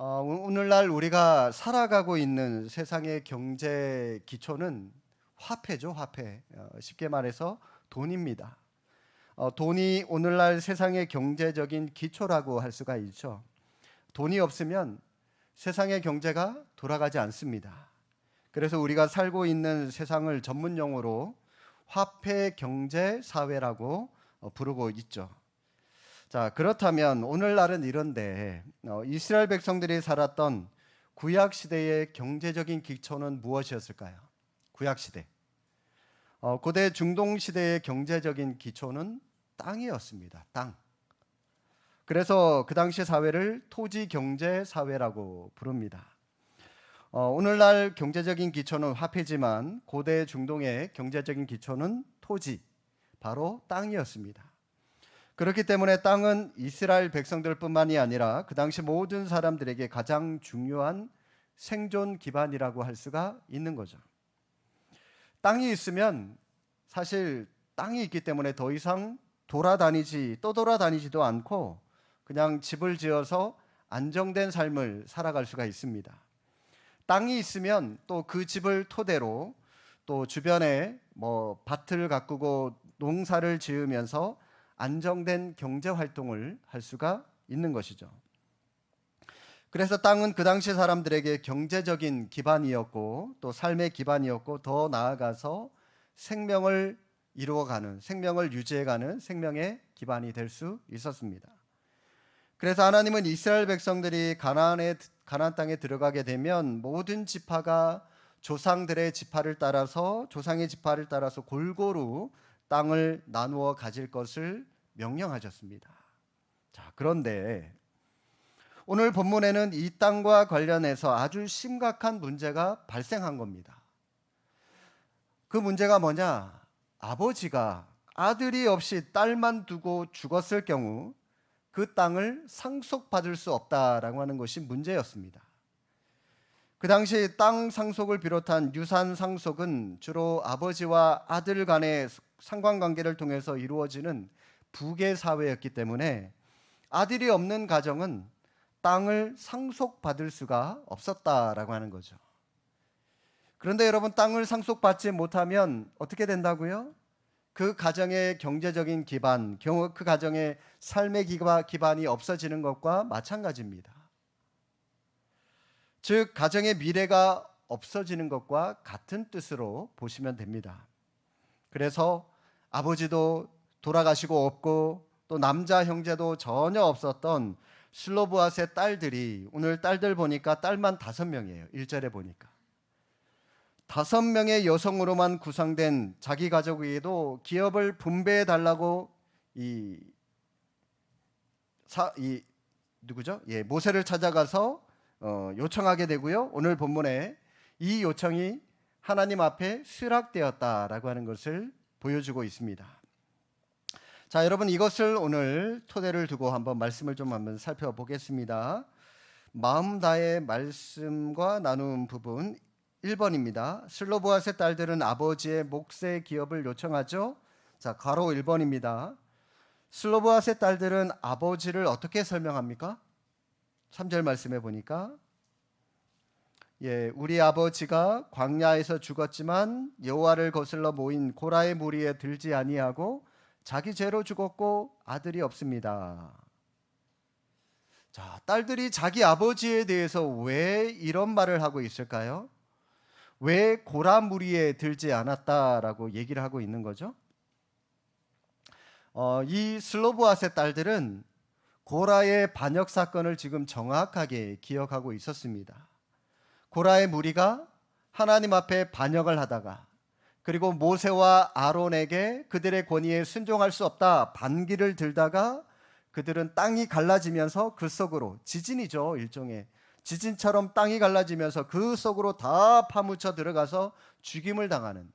오늘날 우리가 살아가고 있는 세상의 경제 기초는 화폐죠, 화폐. 쉽게 말해서 돈입니다. 돈이 오늘날 세상의 경제적인 기초라고 할 수가 있죠. 돈이 없으면 세상의 경제가 돌아가지 않습니다. 그래서 우리가 살고 있는 세상을 전문 용어로 화폐 경제 사회라고 부르고 있죠. 자, 그렇다면 오늘날은 이런데 이스라엘 백성들이 살았던 구약 시대의 경제적인 기초는 무엇이었을까요? 구약 시대. 고대 중동 시대의 경제적인 기초는 땅이었습니다. 땅. 그래서 그 당시 사회를 토지 경제 사회라고 부릅니다. 오늘날 경제적인 기초는 화폐지만 고대 중동의 경제적인 기초는 토지, 바로 땅이었습니다. 그렇기 때문에 땅은 이스라엘 백성들뿐만이 아니라 그 당시 모든 사람들에게 가장 중요한 생존 기반이라고 할 수가 있는 거죠. 땅이 있으면 사실 땅이 있기 때문에 더 이상 떠돌아다니지도 않고 그냥 집을 지어서 안정된 삶을 살아갈 수가 있습니다. 땅이 있으면 또 그 집을 토대로 또 주변에 밭을 가꾸고 농사를 지으면서 안정된 경제 활동을 할 수가 있는 것이죠. 그래서 땅은 그 당시 사람들에게 경제적인 기반이었고 또 삶의 기반이었고 더 나아가서 생명을 이루어가는, 생명을 유지해가는 생명의 기반이 될 수 있었습니다. 그래서 하나님은 이스라엘 백성들이 가나안 땅에 들어가게 되면 모든 지파가 조상의 지파를 따라서 골고루 땅을 나누어 가질 것을 명령하셨습니다. 자, 그런데 오늘 본문에는 이 땅과 관련해서 아주 심각한 문제가 발생한 겁니다. 그 문제가 뭐냐? 아버지가 아들이 없이 딸만 두고 죽었을 경우 그 땅을 상속받을 수 없다라고 하는 것이 문제였습니다. 그 당시 땅 상속을 비롯한 유산 상속은 주로 아버지와 아들 간의 상관관계를 통해서 이루어지는 부계 사회였기 때문에 아들이 없는 가정은 땅을 상속받을 수가 없었다라고 하는 거죠. 그런데 여러분, 땅을 상속받지 못하면 어떻게 된다고요? 그 가정의 경제적인 기반, 그 가정의 삶의 기반이 없어지는 것과 마찬가지입니다. 즉, 가정의 미래가 없어지는 것과 같은 뜻으로 보시면 됩니다. 그래서 아버지도 돌아가시고 없고 또 남자 형제도 전혀 없었던 슬로브앗의 딸들이, 오늘 딸들 보니까 딸만 5명이에요. 1절에 보니까 5명의 여성으로만 구성된 자기 가족에게도 기업을 분배해 달라고 모세를 찾아가서 요청하게 되고요. 오늘 본문에 이 요청이 하나님 앞에 수락되었다라고 하는 것을 보여주고 있습니다. 자, 여러분, 이것을 오늘 토대를 두고 말씀을 한번 살펴보겠습니다. 마음 다해 말씀과 나눈 부분 1번입니다. 슬로보앗의 딸들은 아버지의 몫의 기업을 요청하죠. 자, 괄호 1번입니다. 슬로보앗의 딸들은 아버지를 어떻게 설명합니까? 3절 말씀해 보니까 우리 아버지가 광야에서 죽었지만 여호와를 거슬러 모인 고라의 무리에 들지 아니하고 자기 죄로 죽었고 아들이 없습니다. 자, 딸들이 자기 아버지에 대해서 왜 이런 말을 하고 있을까요? 왜 고라 무리에 들지 않았다라고 얘기를 하고 있는 거죠? 이 슬로보앗의 딸들은 고라의 반역 사건을 지금 정확하게 기억하고 있었습니다. 고라의 무리가 하나님 앞에 반역을 하다가 그리고 모세와 아론에게 그들의 권위에 순종할 수 없다 반기를 들다가 그들은 땅이 갈라지면서 그 속으로, 지진이죠, 일종의 지진처럼 땅이 갈라지면서 그 속으로 다 파묻혀 들어가서 죽임을 당하는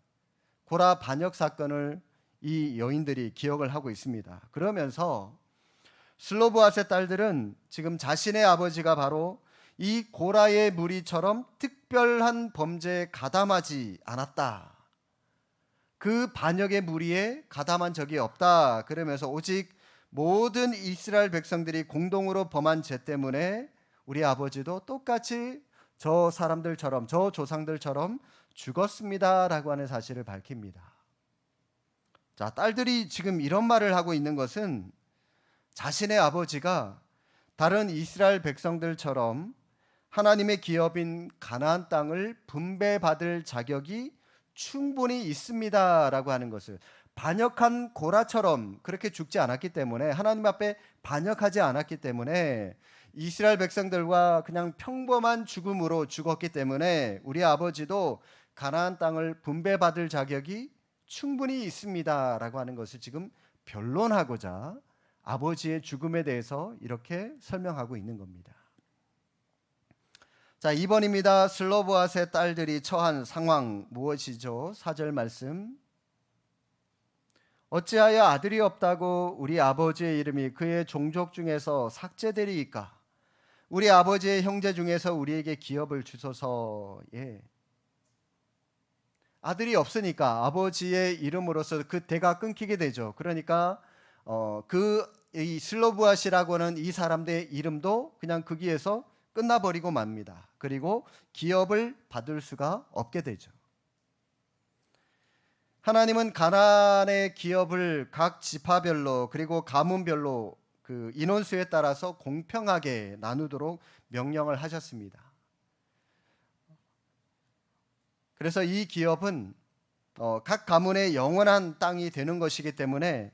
고라 반역 사건을 이 여인들이 기억을 하고 있습니다. 그러면서 슬로보앗의 딸들은 지금 자신의 아버지가 바로 이 고라의 무리처럼 특별한 범죄에 가담하지 않았다, 그 반역의 무리에 가담한 적이 없다, 그러면서 오직 모든 이스라엘 백성들이 공동으로 범한 죄 때문에 우리 아버지도 똑같이 저 사람들처럼, 저 조상들처럼 죽었습니다라고 하는 사실을 밝힙니다. 자, 딸들이 지금 이런 말을 하고 있는 것은 자신의 아버지가 다른 이스라엘 백성들처럼 하나님의 기업인 가나안 땅을 분배받을 자격이 충분히 있습니다라고 하는 것을, 반역한 고라처럼 그렇게 죽지 않았기 때문에, 하나님 앞에 반역하지 않았기 때문에, 이스라엘 백성들과 그냥 평범한 죽음으로 죽었기 때문에 우리 아버지도 가나안 땅을 분배받을 자격이 충분히 있습니다라고 하는 것을 지금 변론하고자 아버지의 죽음에 대해서 이렇게 설명하고 있는 겁니다. 자, 2번입니다. 슬로보앗의 딸들이 처한 상황 무엇이죠? 4절 말씀. 어찌하여 아들이 없다고 우리 아버지의 이름이 그의 종족 중에서 삭제되리이까? 우리 아버지의 형제 중에서 우리에게 기업을 주소서. 예. 아들이 없으니까 아버지의 이름으로서 그 대가 끊기게 되죠. 그러니까 이 슬로브앗이라고 하는 이 사람들의 이름도 그냥 거기에서 끝나버리고 맙니다. 그리고 기업을 받을 수가 없게 되죠. 하나님은 가나안의 기업을 각 지파별로 그리고 가문별로 그 인원수에 따라서 공평하게 나누도록 명령을 하셨습니다. 그래서 이 기업은 각 가문의 영원한 땅이 되는 것이기 때문에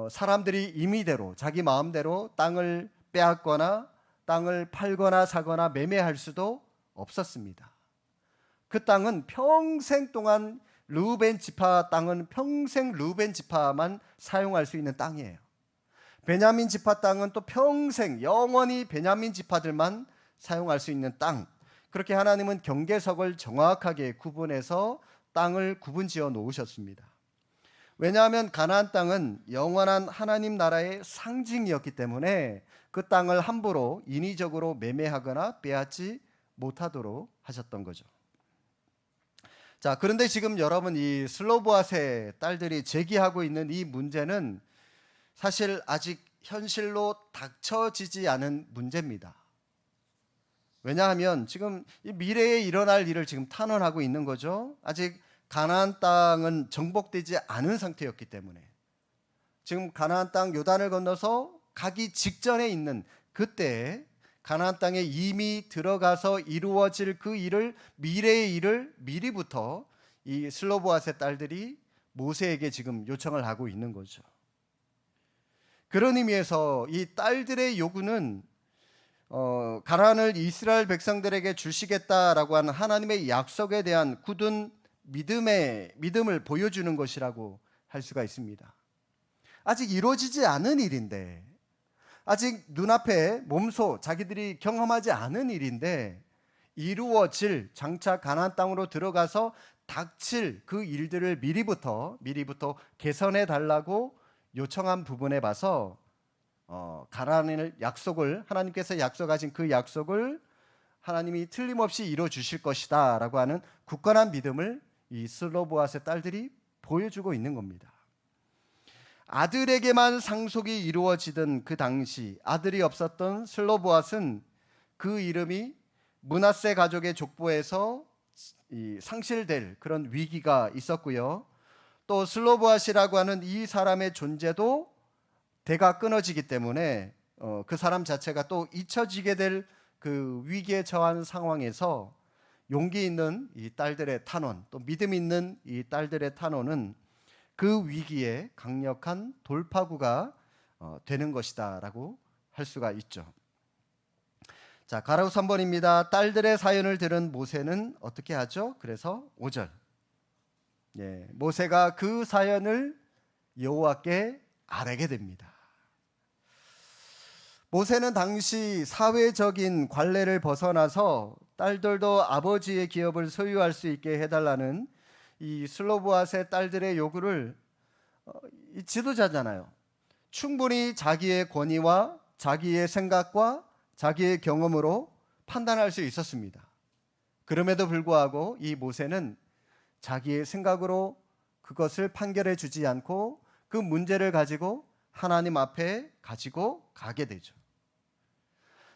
사람들이 임의대로 자기 마음대로 땅을 빼앗거나 땅을 팔거나 사거나 매매할 수도 없었습니다. 그 땅은 평생 동안 르우벤 지파 땅은 평생 르우벤 지파만 사용할 수 있는 땅이에요. 베냐민 지파 땅은 또 평생 영원히 베냐민 지파들만 사용할 수 있는 땅. 그렇게 하나님은 경계석을 정확하게 구분해서 땅을 구분지어 놓으셨습니다. 왜냐하면 가나안 땅은 영원한 하나님 나라의 상징이었기 때문에 그 땅을 함부로 인위적으로 매매하거나 빼앗지 못하도록 하셨던 거죠. 자, 그런데 지금 여러분, 이 슬로보앗의 딸들이 제기하고 있는 이 문제는 사실 아직 현실로 닥쳐지지 않은 문제입니다. 왜냐하면 지금 이 미래에 일어날 일을 지금 탄원하고 있는 거죠. 아직 가나안 땅은 정복되지 않은 상태였기 때문에, 지금 가나안 땅 요단을 건너서 가기 직전에 있는 그때 가나안 땅에 이미 들어가서 이루어질 그 일을, 미래의 일을 미리부터 이 슬로보앗의 딸들이 모세에게 지금 요청을 하고 있는 거죠. 그런 의미에서 이 딸들의 요구는 가나안을 이스라엘 백성들에게 주시겠다라고 하는 하나님의 약속에 대한 굳은 믿음을 보여주는 것이라고 할 수가 있습니다. 아직 이루어지지 않은 일인데, 아직 눈앞에 몸소 자기들이 경험하지 않은 일인데, 이루어질 장차 가나안 땅으로 들어가서 닥칠 그 일들을 미리부터 개선해 달라고 요청한 부분에 봐서 가나안의 약속을, 하나님께서 약속하신 그 약속을 하나님이 틀림없이 이루어 주실 것이다 라고 하는 굳건한 믿음을 이 슬로보앗의 딸들이 보여주고 있는 겁니다. 아들에게만 상속이 이루어지던 그 당시, 아들이 없었던 슬로보앗은 그 이름이 므낫세 가족의 족보에서 상실될 그런 위기가 있었고요. 또 슬로보앗이라고 하는 이 사람의 존재도 대가 끊어지기 때문에 그 사람 자체가 또 잊혀지게 될 그 위기에 처한 상황에서 용기 있는 이 딸들의 탄원, 또 믿음 있는 이 딸들의 탄원은 그 위기에 강력한 돌파구가 되는 것이다라고 할 수가 있죠. 자, 가라우 3번입니다. 딸들의 사연을 들은 모세는 어떻게 하죠? 그래서 5절. 예, 모세가 그 사연을 여호와께 아뢰게 됩니다. 모세는 당시 사회적인 관례를 벗어나서 딸들도 아버지의 기업을 소유할 수 있게 해달라는 이 슬로보앗의 딸들의 요구를, 이 지도자잖아요, 충분히 자기의 권위와 자기의 생각과 자기의 경험으로 판단할 수 있었습니다. 그럼에도 불구하고 이 모세는 자기의 생각으로 그것을 판결해 주지 않고 그 문제를 가지고 하나님 앞에 가지고 가게 되죠.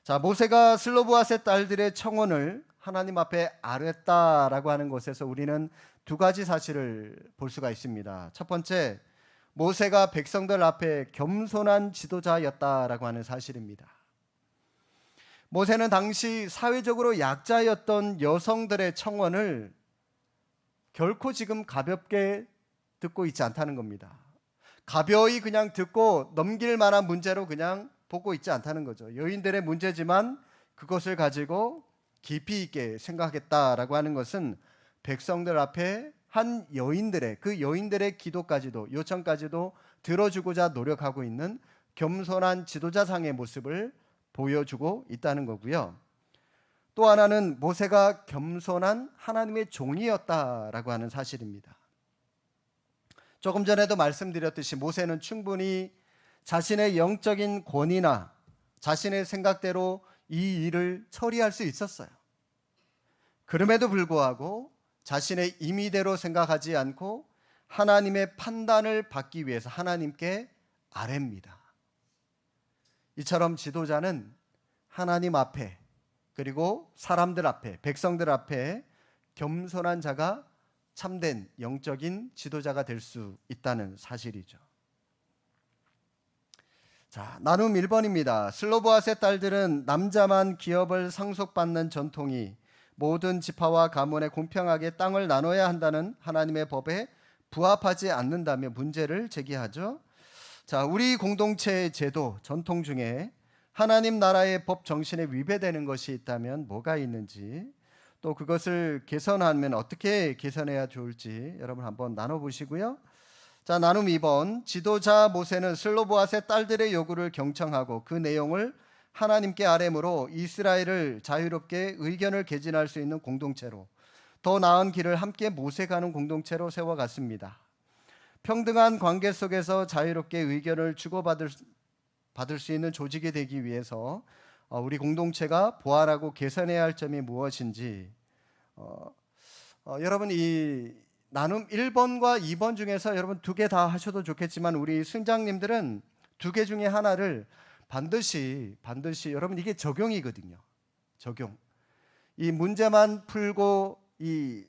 자, 모세가 슬로브앗의 딸들의 청혼을 하나님 앞에 아뢰었다라고 하는 것에서 우리는 두 가지 사실을 볼 수가 있습니다. 첫 번째, 모세가 백성들 앞에 겸손한 지도자였다라고 하는 사실입니다. 모세는 당시 사회적으로 약자였던 여성들의 청원을 결코 지금 가볍게 듣고 있지 않다는 겁니다. 가벼이 그냥 듣고 넘길 만한 문제로 그냥 보고 있지 않다는 거죠. 여인들의 문제지만 그것을 가지고 깊이 있게 생각했다라고 하는 것은 백성들 앞에 한 여인들의 그 여인들의 기도까지도 요청까지도 들어주고자 노력하고 있는 겸손한 지도자상의 모습을 보여주고 있다는 거고요. 또 하나는 모세가 겸손한 하나님의 종이었다라고 하는 사실입니다. 조금 전에도 말씀드렸듯이 모세는 충분히 자신의 영적인 권위나 자신의 생각대로 이 일을 처리할 수 있었어요. 그럼에도 불구하고 자신의 임의대로 생각하지 않고 하나님의 판단을 받기 위해서 하나님께 아뢰입니다. 이처럼 지도자는 하나님 앞에 그리고 사람들 앞에 백성들 앞에 겸손한 자가 참된 영적인 지도자가 될 수 있다는 사실이죠. 자, 나눔 1번입니다. 슬로보앗의 딸들은 남자만 기업을 상속받는 전통이 모든 지파와 가문에 공평하게 땅을 나눠야 한다는 하나님의 법에 부합하지 않는다며 문제를 제기하죠. 자, 우리 공동체의 제도, 전통 중에 하나님 나라의 법 정신에 위배되는 것이 있다면 뭐가 있는지, 또 그것을 개선하면 어떻게 개선해야 좋을지 여러분 한번 나눠보시고요. 자, 나눔 2번. 지도자 모세는 슬로보앗의 딸들의 요구를 경청하고 그 내용을 하나님께 아뢰므로 이스라엘을 자유롭게 의견을 개진할 수 있는 공동체로, 더 나은 길을 함께 모색하는 공동체로 세워갔습니다. 평등한 관계 속에서 자유롭게 의견을 주고받을 수 있는 조직이 되기 위해서 우리 공동체가 보완하고 개선해야 할 점이 무엇인지, 여러분 이 나눔 1번과 2번 중에서 여러분 두 개 다 하셔도 좋겠지만 우리 순장님들은 두 개 중에 하나를 반드시 여러분 이게 적용이거든요. 적용. 이 문제만 풀고 이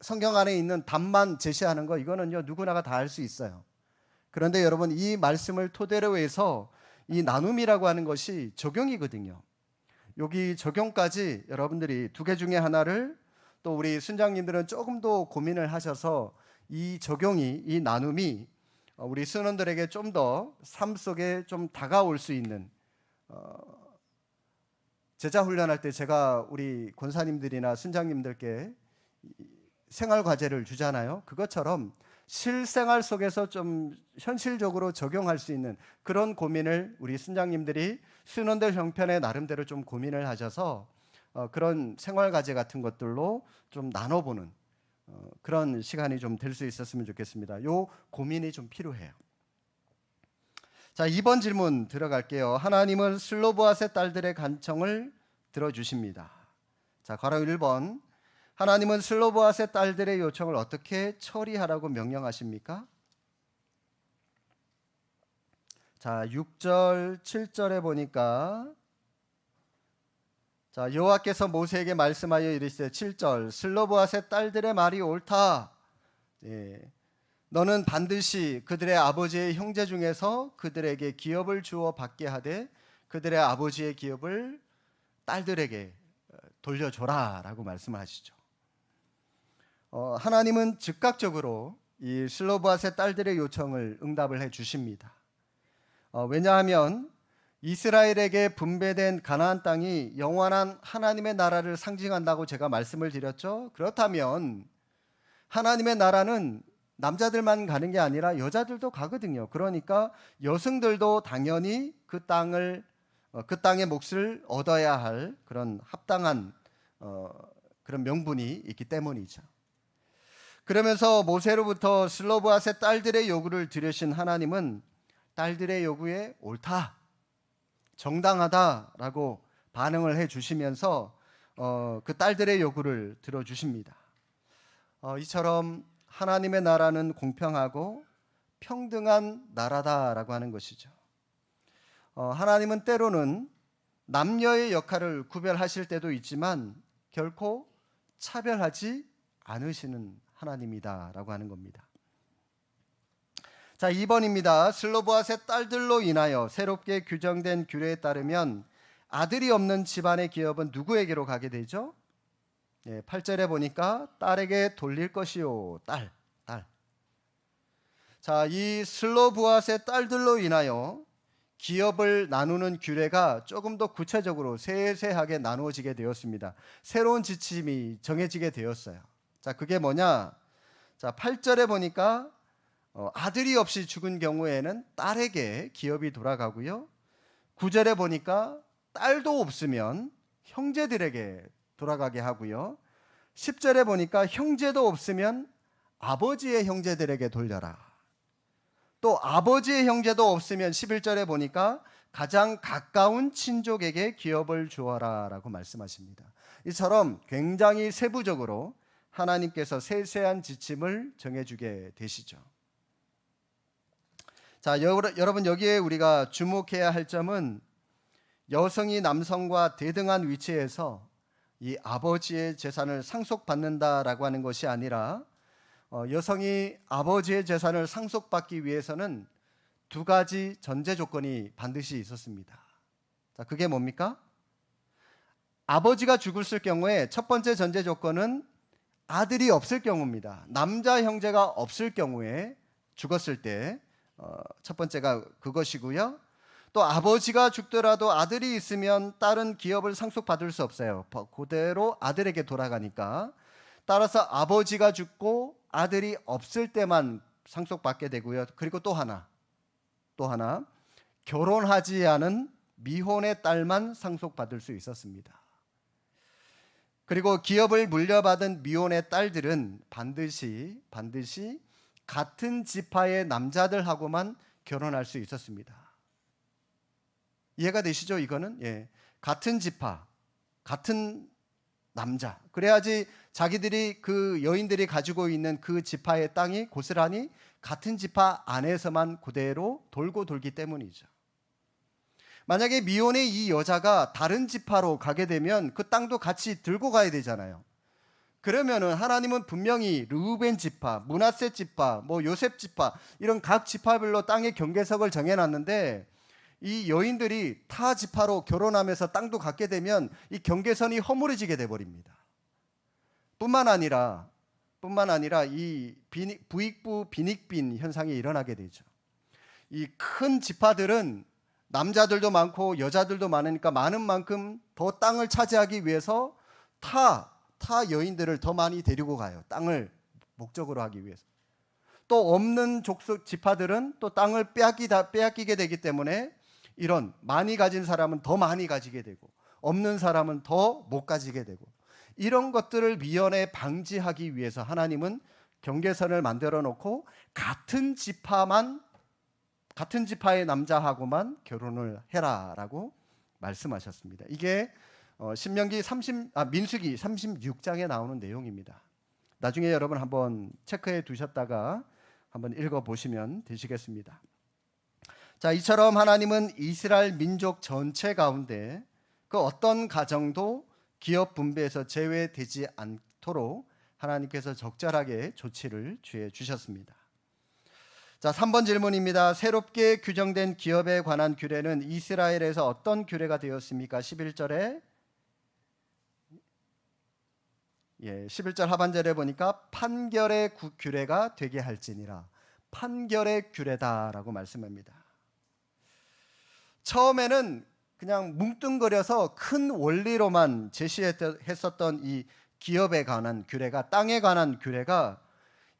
성경 안에 있는 답만 제시하는 거 이거는요 누구나가 다 할 수 있어요. 그런데 여러분 이 말씀을 토대로 해서 이 나눔이라고 하는 것이 적용이거든요. 여기 적용까지 여러분들이 두 개 중에 하나를, 또 우리 순장님들은 조금 더 고민을 하셔서 이 적용이, 이 나눔이 우리 순원들에게 좀 더 삶 속에 좀 다가올 수 있는, 제자 훈련할 때 제가 우리 권사님들이나 순장님들께 생활 과제를 주잖아요. 그것처럼 실생활 속에서 좀 현실적으로 적용할 수 있는 그런 고민을 우리 순장님들이 순원들 형편에 나름대로 좀 고민을 하셔서 그런 생활 과제 같은 것들로 좀 나눠보는 그런 시간이 좀 될 수 있었으면 좋겠습니다. 요 고민이 좀 필요해요. 자, 2번 질문 들어갈게요. 하나님은 슬로보앗의 딸들의 간청을 들어주십니다. 자, 괄호 1번. 하나님은 슬로보앗의 딸들의 요청을 어떻게 처리하라고 명령하십니까? 자, 6절, 7절에 보니까, 자, 여호와께서 모세에게 말씀하여 이르시되 7절, 슬로보앗의 딸들의 말이 옳다. 예, 너는 반드시 그들의 아버지의 형제 중에서 그들에게 기업을 주어 받게 하되 그들의 아버지의 기업을 딸들에게 돌려줘라라고 말씀을 하시죠. 하나님은 즉각적으로 이 슬로보앗의 딸들의 요청을 응답을 해 주십니다. 왜냐하면 이스라엘에게 분배된 가나안 땅이 영원한 하나님의 나라를 상징한다고 제가 말씀을 드렸죠. 그렇다면 하나님의 나라는 남자들만 가는 게 아니라 여자들도 가거든요. 그러니까 여성들도 당연히 그 땅의 몫을 얻어야 할 그런 합당한 그런 명분이 있기 때문이죠. 그러면서 모세로부터 슬로보앗의 딸들의 요구를 들으신 하나님은 딸들의 요구에 옳다, 정당하다라고 반응을 해 주시면서 그 딸들의 요구를 들어주십니다. 이처럼 하나님의 나라는 공평하고 평등한 나라다라고 하는 것이죠. 하나님은 때로는 남녀의 역할을 구별하실 때도 있지만 결코 차별하지 않으시는 하나님이다라고 하는 겁니다. 자, 2번입니다. 슬로보앗의 딸들로 인하여 새롭게 규정된 규례에 따르면 아들이 없는 집안의 기업은 누구에게로 가게 되죠? 8절에 보니까 딸에게 돌릴 것이요. 딸. 자, 이 슬로보앗의 딸들로 인하여 기업을 나누는 규례가 조금 더 구체적으로 세세하게 나누어지게 되었습니다. 새로운 지침이 정해지게 되었어요. 자, 그게 뭐냐? 자, 8절에 보니까 아들이 없이 죽은 경우에는 딸에게 기업이 돌아가고요. 9절에 보니까 딸도 없으면 형제들에게 돌아가게 하고요. 10절에 보니까 형제도 없으면 아버지의 형제들에게 돌려라. 또 아버지의 형제도 없으면 11절에 보니까 가장 가까운 친족에게 기업을 주어라 라고 말씀하십니다. 이처럼 굉장히 세부적으로 하나님께서 세세한 지침을 정해주게 되시죠. 자, 여러분 여기에 우리가 주목해야 할 점은 여성이 남성과 대등한 위치에서 이 아버지의 재산을 상속받는다라고 하는 것이 아니라 여성이 아버지의 재산을 상속받기 위해서는 두 가지 전제 조건이 반드시 있었습니다. 자, 그게 뭡니까? 아버지가 죽었을 경우에 첫 번째 전제 조건은 아들이 없을 경우입니다. 남자 형제가 없을 경우에 죽었을 때 첫 번째가 그것이고요. 또 아버지가 죽더라도 아들이 있으면 딸은 기업을 상속받을 수 없어요. 그대로 아들에게 돌아가니까. 따라서 아버지가 죽고 아들이 없을 때만 상속받게 되고요. 그리고 또 하나 결혼하지 않은 미혼의 딸만 상속받을 수 있었습니다. 그리고 기업을 물려받은 미혼의 딸들은 반드시 같은 지파의 남자들하고만 결혼할 수 있었습니다. 이해가 되시죠? 이거는 같은 지파, 같은 남자. 그래야지 자기들이 그 여인들이 가지고 있는 그 지파의 땅이 고스란히 같은 지파 안에서만 그대로 돌고 돌기 때문이죠. 만약에 미혼의 이 여자가 다른 지파로 가게 되면 그 땅도 같이 들고 가야 되잖아요. 그러면은 하나님은 분명히 르우벤 지파, 므낫세 지파, 요셉 지파 이런 각 지파별로 땅의 경계석을 정해놨는데 이 여인들이 타 지파로 결혼하면서 땅도 갖게 되면 이 경계선이 허물어지게 돼 버립니다. 뿐만 아니라 이 부익부 빈익빈 현상이 일어나게 되죠. 이 큰 지파들은 남자들도 많고 여자들도 많으니까 많은 만큼 더 땅을 차지하기 위해서 타 여인들을 더 많이 데리고 가요. 땅을 목적으로 하기 위해서. 또 없는 족속 지파들은 또 땅을 빼앗기게 되기 때문에 이런 많이 가진 사람은 더 많이 가지게 되고 없는 사람은 더 못 가지게 되고 이런 것들을 미연에 방지하기 위해서 하나님은 경계선을 만들어 놓고 같은 지파의 남자하고만 결혼을 해라라고 말씀하셨습니다. 이게 민수기 36장에 나오는 내용입니다. 나중에 여러분 한번 체크해 두셨다가 한번 읽어 보시면 되시겠습니다. 자, 이처럼 하나님은 이스라엘 민족 전체 가운데 그 어떤 가정도 기업 분배에서 제외되지 않도록 하나님께서 적절하게 조치를 취해 주셨습니다. 자, 3번 질문입니다. 새롭게 규정된 기업에 관한 규례는 이스라엘에서 어떤 규례가 되었습니까? 11절에 11절 하반절에 보니까 판결의 규례가 되게 할지니라. 판결의 규례다라고 말씀합니다. 처음에는 그냥 뭉뚱그려서 큰 원리로만 제시했었던 이 기업에 관한 규례가, 땅에 관한 규례가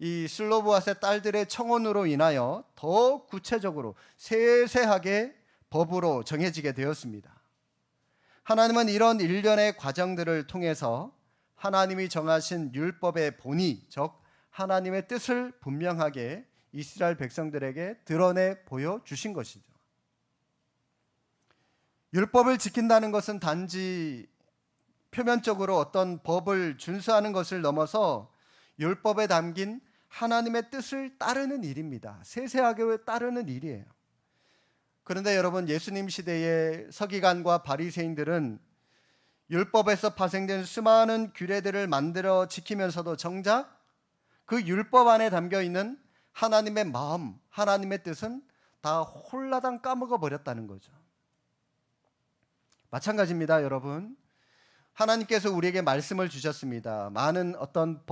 이 슬로보앗의 딸들의 청혼으로 인하여 더 구체적으로 세세하게 법으로 정해지게 되었습니다. 하나님은 이런 일련의 과정들을 통해서 하나님이 정하신 율법의 본의, 즉 하나님의 뜻을 분명하게 이스라엘 백성들에게 드러내 보여주신 것이죠. 율법을 지킨다는 것은 단지 표면적으로 어떤 법을 준수하는 것을 넘어서 율법에 담긴 하나님의 뜻을 따르는 일입니다. 세세하게 따르는 일이에요. 그런데 여러분, 예수님 시대의 서기관과 바리새인들은 율법에서 파생된 수많은 규례들을 만들어 지키면서도 정작 그 율법 안에 담겨 있는 하나님의 마음, 하나님의 뜻은 다 홀라당 까먹어 버렸다는 거죠. 마찬가지입니다, 여러분. 하나님께서 우리에게 말씀을 주셨습니다. 많은 어떤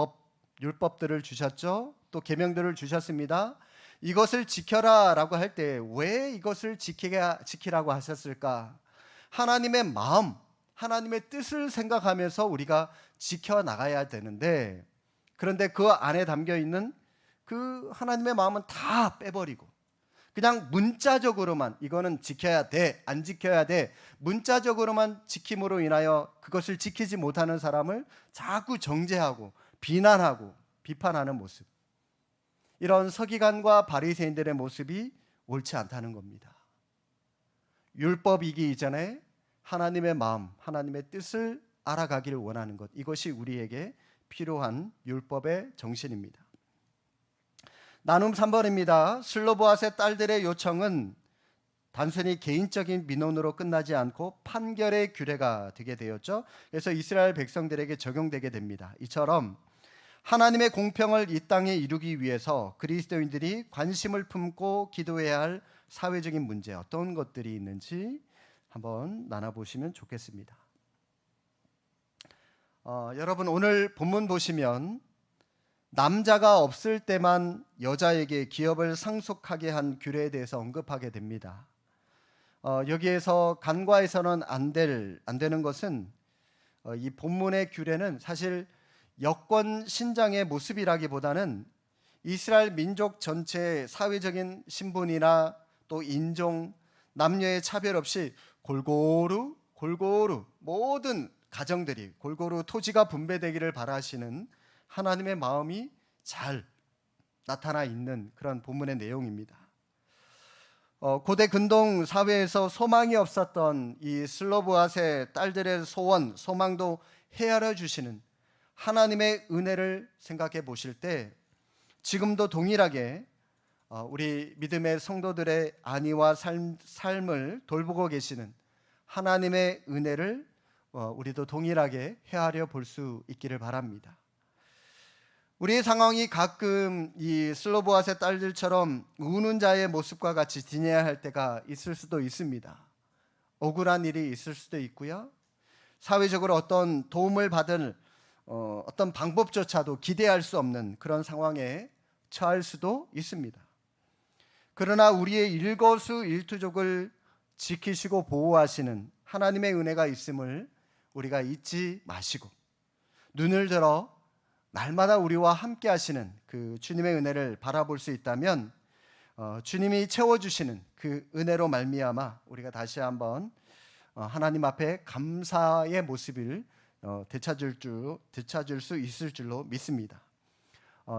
율법들을 주셨죠. 또 계명들을 주셨습니다. 이것을 지켜라라고 할 때 왜 이것을 지키라고 하셨을까? 하나님의 마음, 하나님의 뜻을 생각하면서 우리가 지켜 나가야 되는데, 그런데 그 안에 담겨 있는 그 하나님의 마음은 다 빼버리고 그냥 문자적으로만 이거는 지켜야 돼, 안 지켜야 돼, 문자적으로만 지킴으로 인하여 그것을 지키지 못하는 사람을 자꾸 정죄하고 비난하고 비판하는 모습, 이런 서기관과 바리새인들의 모습이 옳지 않다는 겁니다. 율법이기 이전에 하나님의 마음, 하나님의 뜻을 알아가기를 원하는 것, 이것이 우리에게 필요한 율법의 정신입니다. 나눔 3번입니다. 슬로보앗의 딸들의 요청은 단순히 개인적인 민원으로 끝나지 않고 판결의 규례가 되게 되었죠. 그래서 이스라엘 백성들에게 적용되게 됩니다. 이처럼 하나님의 공평을 이 땅에 이루기 위해서 그리스도인들이 관심을 품고 기도해야 할 사회적인 문제, 어떤 것들이 있는지 한번 나눠보시면 좋겠습니다. 여러분, 오늘 본문 보시면 남자가 없을 때만 여자에게 기업을 상속하게 한 규례에 대해서 언급하게 됩니다. 여기에서 간과해서는 안 되는 것은 이 본문의 규례는 사실 여권 신장의 모습이라기보다는 이스라엘 민족 전체의 사회적인 신분이나 또 인종, 남녀의 차별 없이 골고루 모든 가정들이 골고루 토지가 분배되기를 바라시는 하나님의 마음이 잘 나타나 있는 그런 본문의 내용입니다. 고대 근동 사회에서 소망이 없었던 이 슬로보앗의 딸들의 소원, 소망도 헤아려 주시는 하나님의 은혜를 생각해 보실 때 지금도 동일하게 우리 믿음의 성도들의 안위와 삶을 돌보고 계시는 하나님의 은혜를 우리도 동일하게 헤아려 볼 수 있기를 바랍니다. 우리의 상황이 가끔 이 슬로보앗의 딸들처럼 우는 자의 모습과 같이 지내야 할 때가 있을 수도 있습니다. 억울한 일이 있을 수도 있고요. 사회적으로 어떤 도움을 받을 어떤 방법조차도 기대할 수 없는 그런 상황에 처할 수도 있습니다. 그러나 우리의 일거수일투족을 지키시고 보호하시는 하나님의 은혜가 있음을 우리가 잊지 마시고 눈을 들어 날마다 우리와 함께 하시는 그 주님의 은혜를 바라볼 수 있다면 주님이 채워주시는 그 은혜로 말미암아 우리가 다시 한번 하나님 앞에 감사의 모습을 되찾을 수 있을 줄로 믿습니다.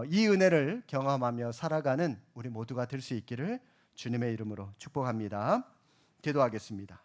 이 은혜를 경험하며 살아가는 우리 모두가 될 수 있기를 주님의 이름으로 축복합니다. 기도하겠습니다.